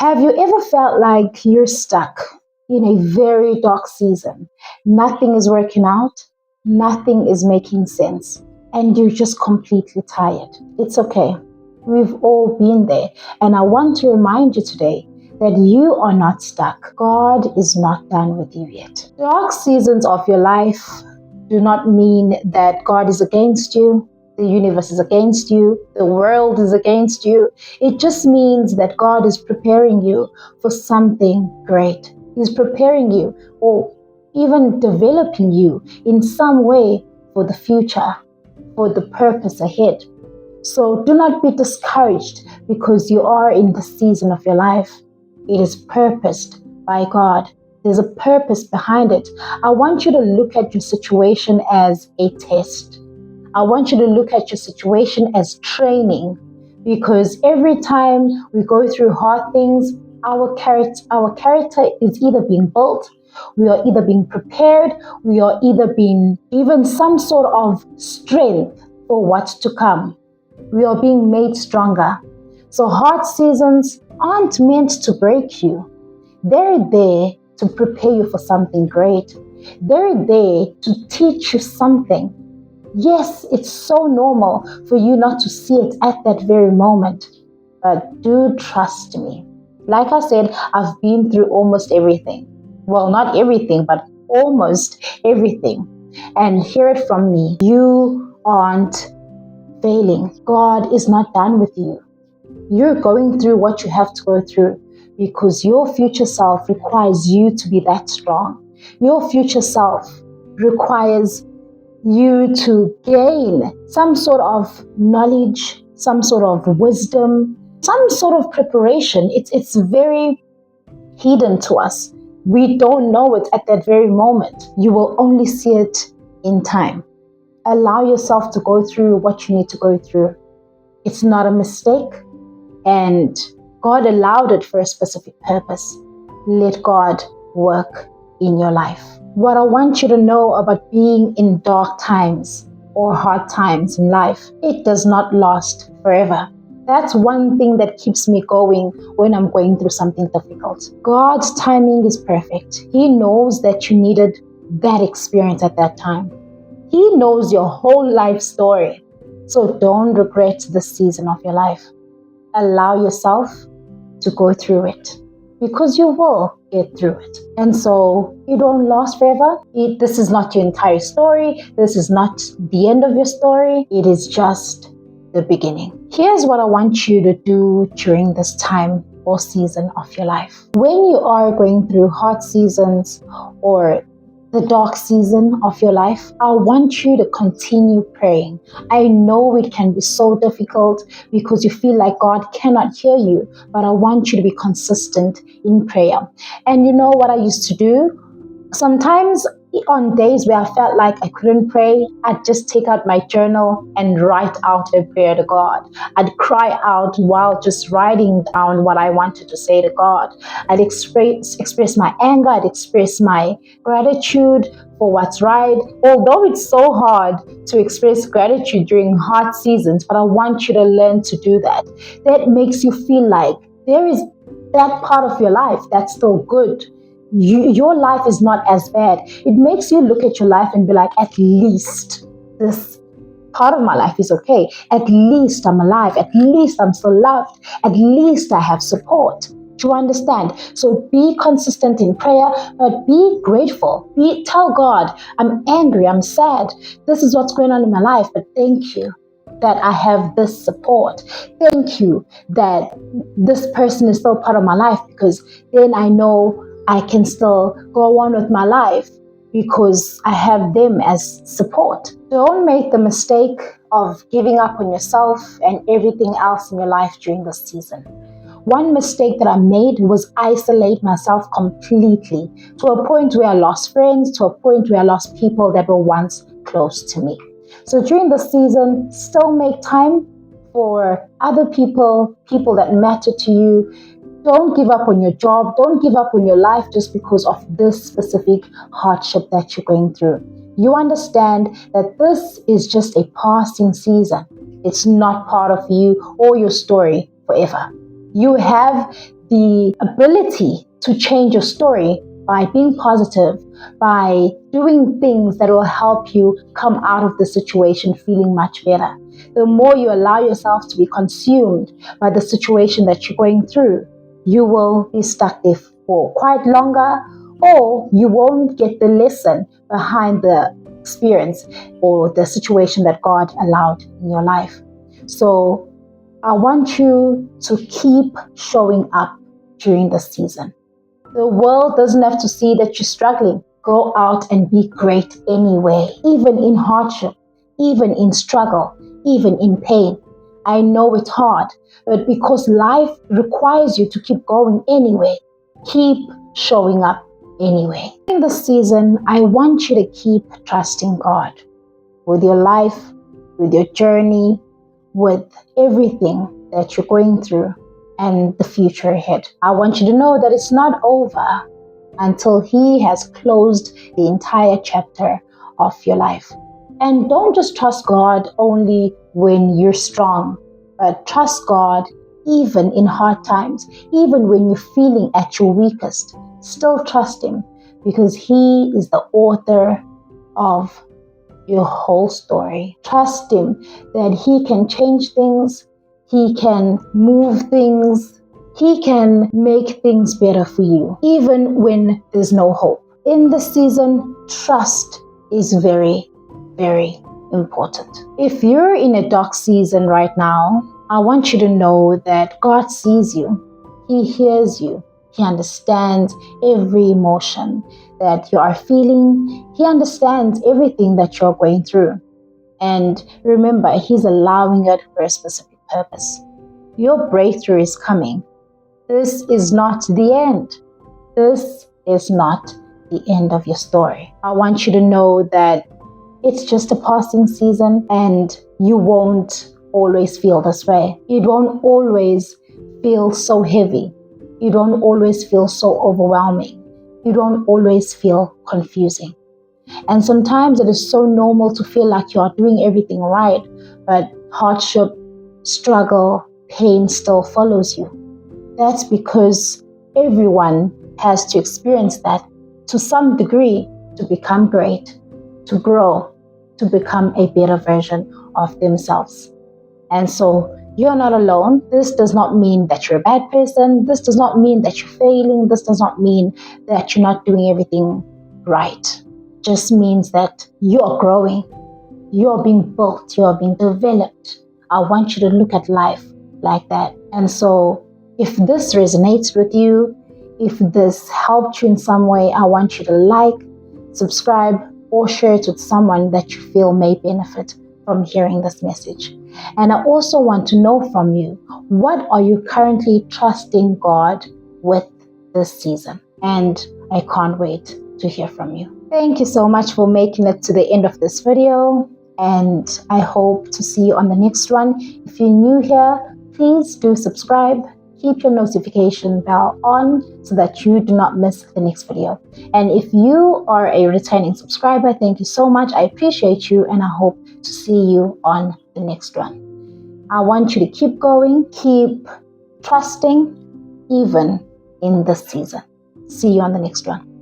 Have you ever felt like you're stuck in a very dark season? Nothing is working out, nothing is making sense, and you're just completely tired. It's okay. We've all been there. And I want to remind you today that you are not stuck. God is not done with you yet. Dark seasons of your life do not mean that God is against you, the universe is against you, the world is against you. It just means that God is preparing you for something great. He's preparing you or even developing you in some way for the future, for the purpose ahead. So do not be discouraged because you are in the season of your life. It is purposed by God. There's a purpose behind it. I want you to look at your situation as a test. I want you to look at your situation as training, because every time we go through hard things, our character is either being built, we are either being prepared, we are either being given some sort of strength for what's to come. We are being made stronger. So hard seasons aren't meant to break you. They're there to prepare you for something great. They're there to teach you something. Yes, it's so normal for you not to see it at that very moment, but do trust me. Like I said, I've been through almost everything. Well, not everything, but almost everything. And hear it from me. You aren't failing. God is not done with you. You're going through what you have to go through because your future self requires you to be that strong. Your future self requires you to gain some sort of knowledge, some sort of wisdom, some sort of preparation. It's very hidden to us. We don't know it at that very moment. You will only see it in time. Allow yourself to go through what you need to go through. It's not a mistake, and God allowed it for a specific purpose. Let God work in your life. What I want you to know about being in dark times or hard times in life, it does not last forever. That's one thing that keeps me going when I'm going through something difficult. God's timing is perfect. He knows that you needed that experience at that time. He knows your whole life story. So don't regret the season of your life. Allow yourself to go through it, because you will get through it. And so you don't last forever. This is not your entire story. This is not the end of your story. It is just the beginning. Here's what I want you to do during this time or season of your life. When you are going through hard seasons or the dark season of your life, I want you to continue praying. I know it can be so difficult because you feel like God cannot hear you, but I want you to be consistent in prayer. And you know what I used to do? Sometimes on days where I felt like I couldn't pray, I'd just take out my journal and write out a prayer to God. I'd cry out while just writing down what I wanted to say to God. I'd express my anger, I'd express my gratitude for what's right. Although it's so hard to express gratitude during hard seasons, but I want you to learn to do that. That makes you feel like there is that part of your life that's still good. Your life is not as bad. It makes you look at your life and be like, at least this part of my life is okay. At least I'm alive. At least I'm still loved. At least I have support. Do you understand? So be consistent in prayer, but be grateful. Tell God, I'm angry, I'm sad. This is what's going on in my life, but thank you that I have this support. Thank you that this person is still part of my life, because then I know I can still go on with my life because I have them as support. Don't make the mistake of giving up on yourself and everything else in your life during this season. One mistake that I made was isolate myself completely, to a point where I lost friends, to a point where I lost people that were once close to me. So during this season, still make time for other people that matter to you. Don't give up on your job. Don't give up on your life just because of this specific hardship that you're going through. You understand that this is just a passing season. It's not part of you or your story forever. You have the ability to change your story by being positive, by doing things that will help you come out of the situation feeling much better. The more you allow yourself to be consumed by the situation that you're going through, you will be stuck there for quite longer, or you won't get the lesson behind the experience or the situation that God allowed in your life. So I want you to keep showing up during the season. The world doesn't have to see that you're struggling. Go out and be great anyway, even in hardship, even in struggle, even in pain. I know it's hard, but because life requires you to keep going anyway, keep showing up anyway. In this season, I want you to keep trusting God with your life, with your journey, with everything that you're going through and the future ahead. I want you to know that it's not over until He has closed the entire chapter of your life. And don't just trust God only when you're strong, but trust God even in hard times, even when you're feeling at your weakest. Still trust Him, because He is the author of your whole story. Trust Him that He can change things, He can move things, He can make things better for you, even when there's no hope. In this season, trust is very, very important. If you're in a dark season right now, I want you to know that God sees you, He hears you, He understands every emotion that you are feeling. He understands everything that you're going through. And remember, He's allowing it for a specific purpose. Your breakthrough is coming. This is not the end. This is not the end of your story. I want you to know that it's just a passing season, and you won't always feel this way. You don't always feel so heavy. You don't always feel so overwhelming. You don't always feel confusing. And sometimes it is so normal to feel like you are doing everything right, but hardship, struggle, pain still follows you. That's because everyone has to experience that to some degree to become great, to grow, to become a better version of themselves. And so you're not alone. This does not mean that you're a bad person. This does not mean that you're failing. This does not mean that you're not doing everything right. It just means that you're growing. You're being built. You're being developed. I want you to look at life like that. And so if this resonates with you, if this helped you in some way, I want you to like, subscribe, or share it with someone that you feel may benefit from hearing this message. And I also want to know from you, what are you currently trusting God with this season? And I can't wait to hear from you. Thank you so much for making it to the end of this video, and I hope to see you on the next one. If you're new here, please do subscribe. Keep your notification bell on so that you do not miss the next video. And if you are a returning subscriber, thank you so much. I appreciate you, and I hope to see you on the next one. I want you to keep going, keep trusting, even in this season. See you on the next one.